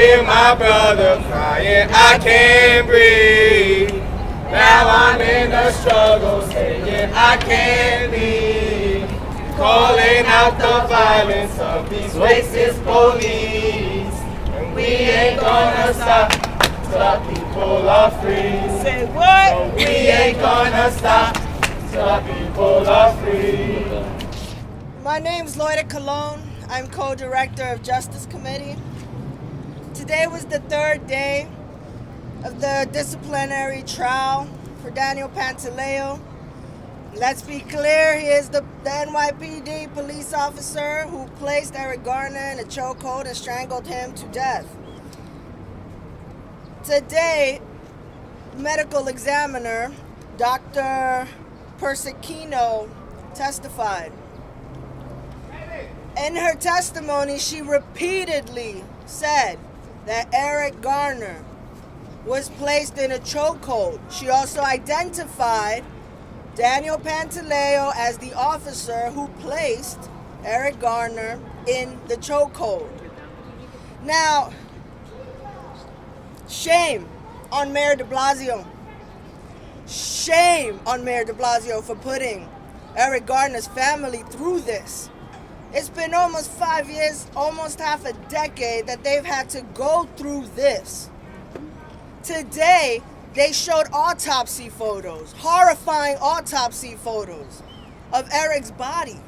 hear my brother crying, I can't breathe. Now I'm in the struggle, saying I can't leave. Calling out the violence of these racist police. And we ain't gonna stop till our people are free. Say what? No, we ain't gonna stop till our people are free. My name's Loida Colon. I'm co-director of Justice Committee. Today was the third day of the disciplinary trial for Daniel Pantaleo. Let's be clear, he is the NYPD police officer who placed Eric Garner in a chokehold and strangled him to death. Today, medical examiner Dr. Persicino testified. In her testimony, she repeatedly said that Eric Garner was placed in a chokehold. She also identified Daniel Pantaleo as the officer who placed Eric Garner in the chokehold. Now, shame on Mayor de Blasio. Shame on Mayor de Blasio for putting Eric Garner's family through this. It's been almost 5 years, almost half a decade that they've had to go through this. Today, they showed autopsy photos, horrifying autopsy photos of Eric's body.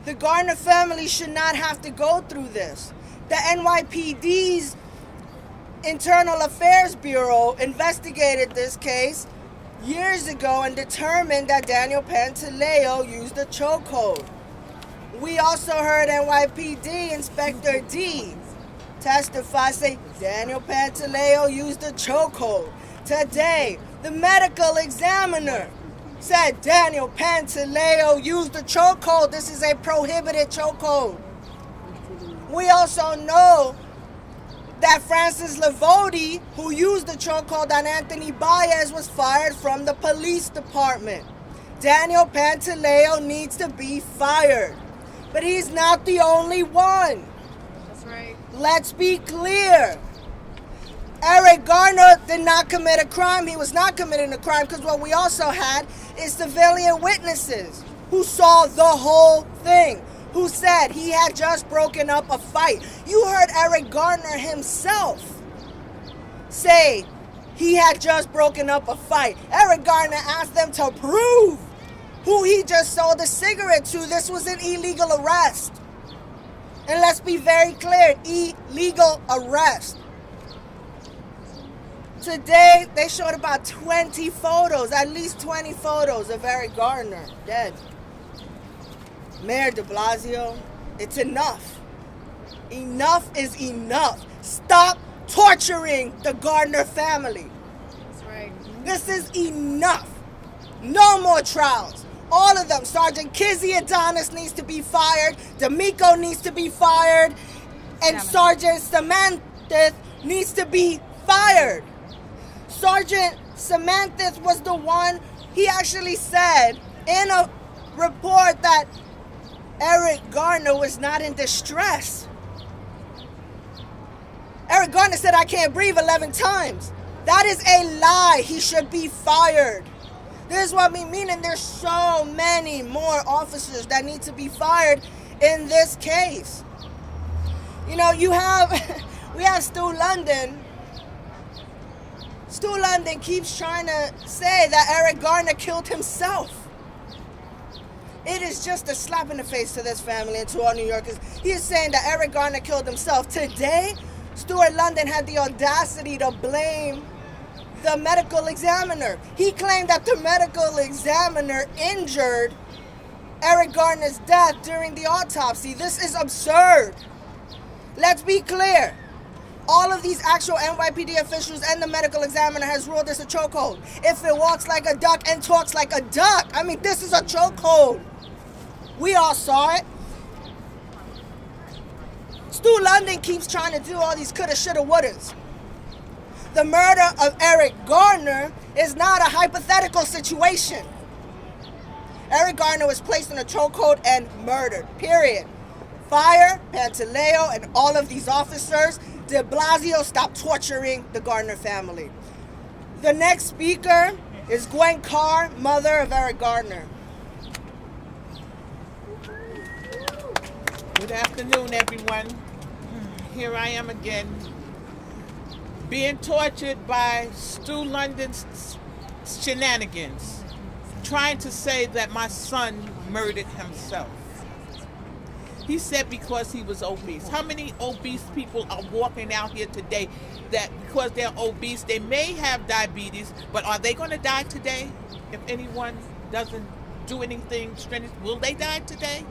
The Garner family should not have to go through this. The NYPD's Internal Affairs Bureau investigated this case years ago and determined that Daniel Pantaleo used a chokehold. We also heard NYPD Inspector D testify, say Daniel Pantaleo used a chokehold. Today, the medical examiner said Daniel Pantaleo used a chokehold. This is a prohibited chokehold. We also know that Francis Lavodi, who used the chokehold on Anthony Baez, was fired from the police department. Daniel Pantaleo needs to be fired. But he's not the only one. That's right. Let's be clear. Eric Garner did not commit a crime. He was not committing a crime because what we also had is civilian witnesses who saw the whole thing, who said he had just broken up a fight. You heard Eric Garner himself say he had just broken up a fight. Eric Garner asked them to prove who he just sold a cigarette to. This was an illegal arrest. And let's be very clear, illegal arrest. Today, they showed about 20 photos, at least 20 photos of Eric Garner dead. Mayor de Blasio, it's enough. Enough is enough. Stop torturing the Garner family. That's right. This is enough. No more trials. All of them. Sergeant Kizzy Adonis needs to be fired. D'Amico needs to be fired. And Sergeant Samantha needs to be fired. Sergeant Samantha was the one, he actually said in a report that Eric Garner was not in distress. Eric Garner said, I can't breathe 11 times. That is a lie. He should be fired. This is what we mean, and there's so many more officers that need to be fired in this case. You know, we have Stu London. Stu London keeps trying to say that Eric Garner killed himself. It is just a slap in the face to this family and to all New Yorkers. He is saying that Eric Garner killed himself. Today, Stuart London had the audacity to blame the medical examiner. He claimed that the medical examiner injured Eric Garner's death during the autopsy. This is absurd. Let's be clear. All of these actual NYPD officials and the medical examiner has ruled this a chokehold. If it walks like a duck and talks like a duck, I mean, this is a chokehold. We all saw it. Stu London keeps trying to do all these coulda, shoulda, wouldas. The murder of Eric Garner is not a hypothetical situation. Eric Garner was placed in a chokehold and murdered, period. Fire Pantaleo and all of these officers. De Blasio, stop torturing the Gardner family. The next speaker is Gwen Carr, mother of Eric Gardner. Good afternoon, everyone. Here I am again, being tortured by Stu London's shenanigans, trying to say that my son murdered himself. He said because he was obese. How many obese people are walking out here today that because they're obese, they may have diabetes, but are they going to die today? If anyone doesn't do anything strenuous, will they die today?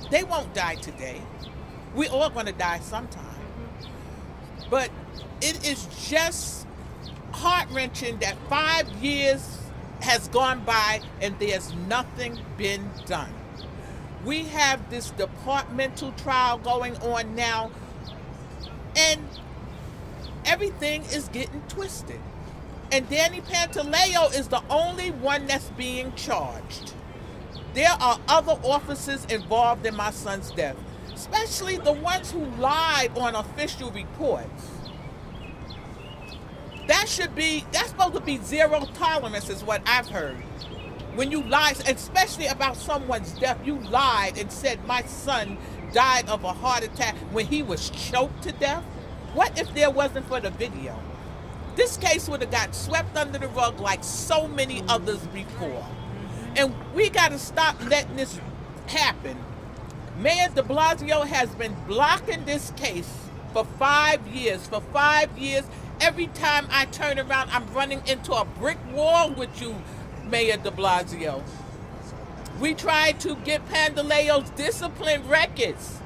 They won't die today. We're all going to die sometime. But it is just heart-wrenching that 5 years has gone by and there's nothing been done. We have this departmental trial going on now, and everything is getting twisted. And Danny Pantaleo is the only one that's being charged. There are other officers involved in my son's death, especially the ones who lied on official reports. That's supposed to be zero tolerance is what I've heard. When you lie, especially about someone's death, you lied and said my son died of a heart attack when he was choked to death. What if there wasn't for the video? This case would have got swept under the rug like so many others before. And we got to stop letting this happen. Mayor de Blasio has been blocking this case for 5 years. For 5 years, every time I turn around, I'm running into a brick wall with you, Mayor de Blasio. We tried to get Pantaleo's discipline records.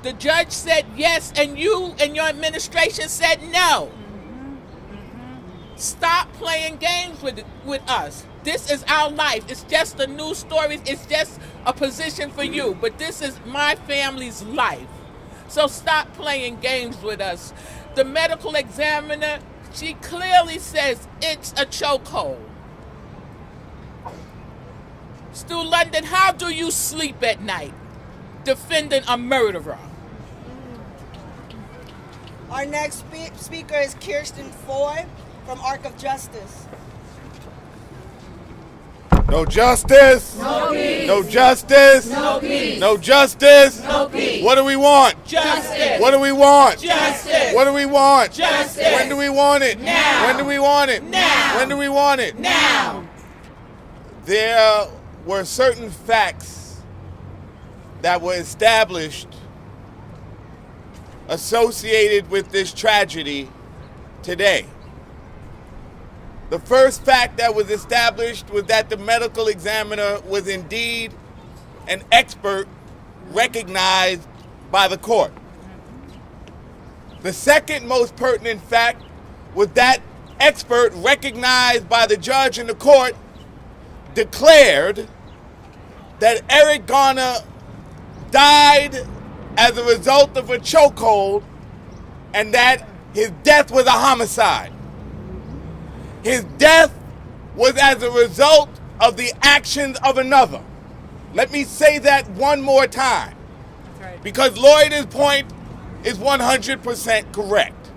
The judge said yes, and you and your administration said no. Stop playing games with us. This is our life. It's just the news stories. It's just a position for you. But this is my family's life. So stop playing games with us. The medical examiner, she clearly says it's a chokehold. Stu London, how do you sleep at night defending a murderer? Our next speaker is Kirsten Foy from Arc of Justice. No justice. No peace. No justice. No peace. No justice. No peace. What do we want? Justice. What do we want? Justice. What do we want? Justice. When do we want it? Now. When do we want it? Now. When do we want it? Now. There were certain facts that were established associated with this tragedy today. The first fact that was established was that the medical examiner was indeed an expert recognized by the court. The second most pertinent fact was that expert recognized by the judge in the court declared that Eric Garner died as a result of a chokehold and that his death was a homicide. His death was as a result of the actions of another. Let me say that one more time, because Lloyd's point is 100% correct.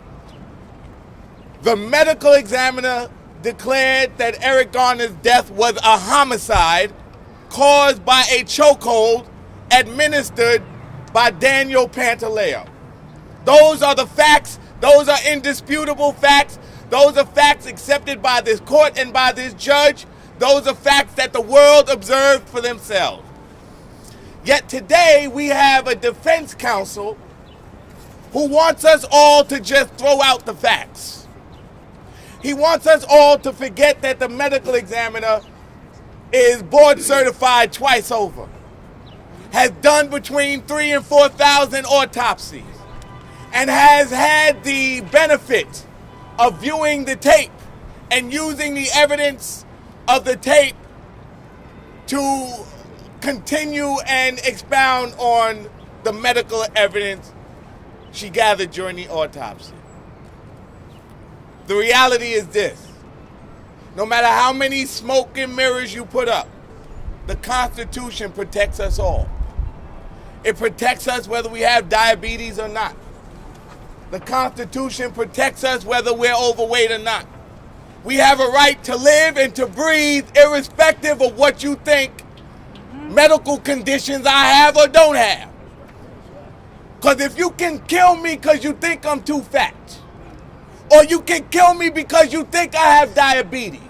The medical examiner declared that Eric Garner's death was a homicide caused by a chokehold administered by Daniel Pantaleo. Those are the facts. Those are indisputable facts. Those are facts accepted by this court and by this judge. Those are facts that the world observed for themselves. Yet today we have a defense counsel who wants us all to just throw out the facts. He wants us all to forget that the medical examiner is board certified twice over, has done between 3,000 and 4,000 autopsies, and has had the benefit of viewing the tape and using the evidence of the tape to continue and expound on the medical evidence she gathered during the autopsy. The reality is this: no matter how many smoke and mirrors you put up, the Constitution protects us all. It protects us whether we have diabetes or not. The Constitution protects us whether we're overweight or not. We have a right to live and to breathe irrespective of what you think medical conditions I have or don't have. Because if you can kill me because you think I'm too fat, or you can kill me because you think I have diabetes,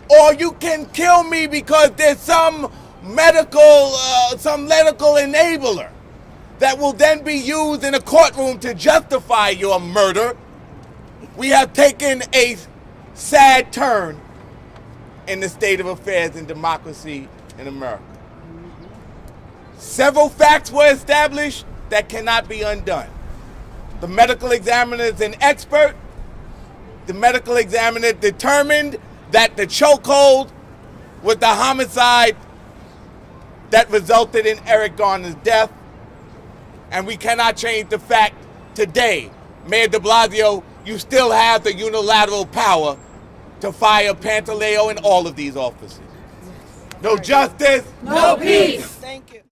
or you can kill me because there's some medical enabler that will then be used in a courtroom to justify your murder, we have taken a sad turn in the state of affairs and democracy in America. Several facts were established that cannot be undone. The medical examiner is an expert. The medical examiner determined that the chokehold was the homicide that resulted in Eric Garner's death. And we cannot change the fact today, Mayor de Blasio, you still have the unilateral power to fire Pantaleo and all of these officers. No justice, No peace. Thank you.